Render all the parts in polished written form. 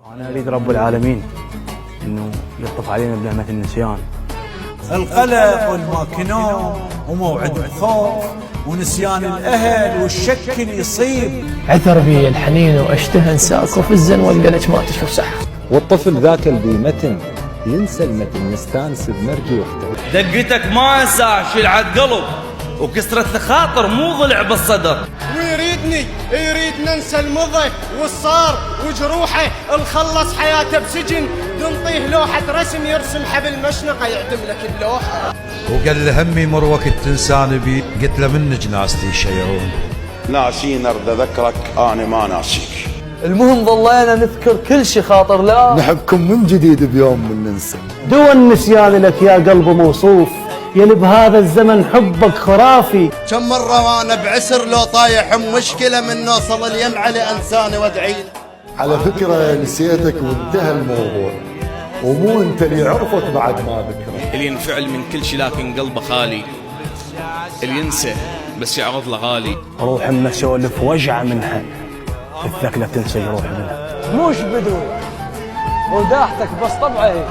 أنا أريد رب العالمين إنه يلطف علينا بنعمة النسيان. القلق والماكنون وموعد الخوف ونسيان الأهل والشك اللي يصيب. عثر بي الحنين واشتهى انساك وفي الزن والقلج ما تشوف سحر. والطفل ذاك اللي متن ينسى المتن يستانس بمرجي وقته. دقتك ما انسى شلعة قلب وكسرة الخاطر مو ضلع بالصدر. يريد ننسى المضي والصار وجروحه الخلص حياته بسجن ننطيه لوحة رسم يرسم حبل مشنقة يعدم لك اللوحة. وقال له همي مر وقت تنساني بي، قلت له من جناستي يشيعون. ناسين ارد اذكرك انا ما ناسيك. المهم ظلينا نذكر كل شي خاطر لا نحبكم من جديد بيوم من ننسى. دوا النسيان لك يا قلب موصوف، يلي بهذا الزمن حبك خرافي. كم مرة وانا بعسر لو طايح مشكلة من نوصل اليم على انساني وادعي. على فكرة نسيتك وانتهى الموضوع، ومو انت اللي عرفت بعد ما ذكرت. اللي ينفعل من كل شي لكن قلبه خالي، اللي ينسى بس يعرض له غالي. روح اما سولف وجعة منها الثقلة تنسى يروح منها. موش بدو وداحتك بس طبعه هيك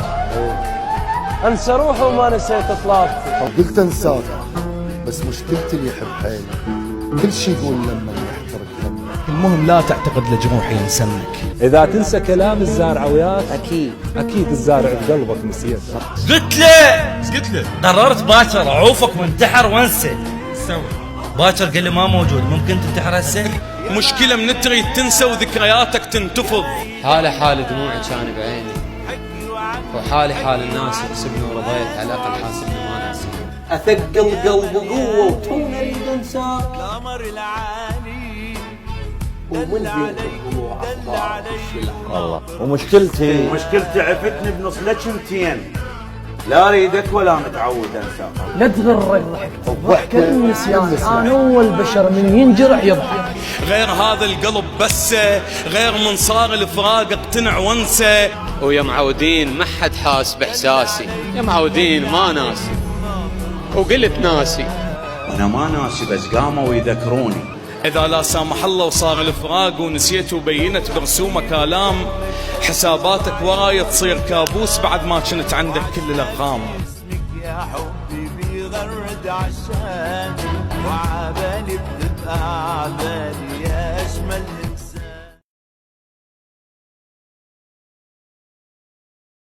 انسى روحه وما نسيت اطلافي. قلت انساك بس مشكلتي اللي يحب حيلك كل شي يقول لما يحترق فمك. المهم لا تعتقد لجروحي ينسنك. إذا تنسى كلام الزارع وياك أكيد الزارع بقلبك نسيته. قلت له قررت باكر اعوفك وانتحر وانسى. باكر قال لي ما موجود، ممكن تنتحر هسه؟ مشكلة من تريد تنسى وذكرياتك تنتفض. حالي حال دموعي كان بعيني، وحالي حال الناس يحسبني ورضيت على الأقل حاسبني ما ناسي. اثقل قلبي قوه وتوني اريد انساك. ومن بينكم والله ومشكلتي عفتني بنص لجنتين، لا اريدك ولا متعود انساك. لا تغرك ضحك النسيان، انا اول بشر من ينجرح يضحك. غير هذا القلب بس، غير من صار الفراق اقتنع وانسى. ويا معودين ما حد حاس باحساسي، يا معودين ما ناسي وقلت ناسي. وانا ما ناسي بس قاموا يذكروني. إذا لا سامح الله وصار الفراق ونسيت وبينت برسومك آلام، حساباتك وراي تصير كابوس بعد ما كنت عندك كل الأرقام. يا حبي بيغرد عشان وعبالي بتتعبالي يا أجمل